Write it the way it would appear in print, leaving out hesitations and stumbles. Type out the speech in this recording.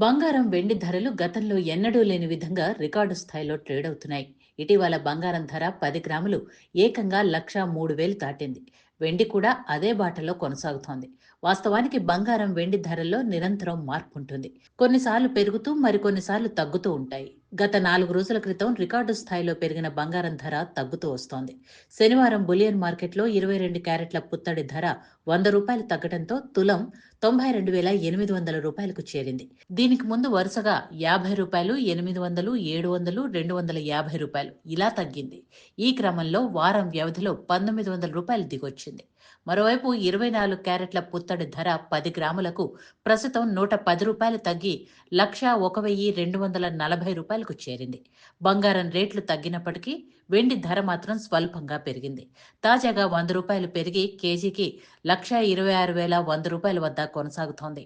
బంగారం, వెండి ధరలు గతంలో ఎన్నడూ లేని విధంగా రికార్డు స్థాయిలో ట్రేడ్ అవుతున్నాయి. ఇటీవల బంగారం ధర 10 గ్రాములు ఏకంగా 1,03,000 దాటింది. వెండి కూడా అదే బాటలో కొనసాగుతోంది. వాస్తవానికి బంగారం, వెండి ధరల్లో నిరంతరం మార్పు ఉంటుంది. కొన్నిసార్లు పెరుగుతూ మరికొన్నిసార్లు తగ్గుతూ ఉంటాయి. గత 4 రోజుల క్రితం రికార్డు స్థాయిలో పెరిగిన బంగారం ధర తగ్గుతూ వస్తోంది. శనివారం బులియన్ మార్కెట్లో 22 క్యారెట్ల పుత్తడి ధర రూ. 100 తగ్గడంతో తులం రూ. 92,800కు చేరింది. దీనికి ముందు వరుసగా రూ. 50, 800, 700, రూ. 250 ఇలా తగ్గింది. ఈ క్రమంలో వారం వ్యవధిలో రూ. 1,900 దిగొచ్చింది. మరోవైపు 24 క్యారెట్ల పుత్తడి ధర 10 గ్రాములకు ప్రస్తుతం రూ. 110 తగ్గి 1,01,240కు చేరింది. బంగారం రేట్లు తగ్గినప్పటికీ వెండి ధర మాత్రం స్వల్పంగా పెరిగింది. తాజాగా రూ. 100 పెరిగి కేజీకి రూ. 1,26,100 వద్ద కొనసాగుతోంది.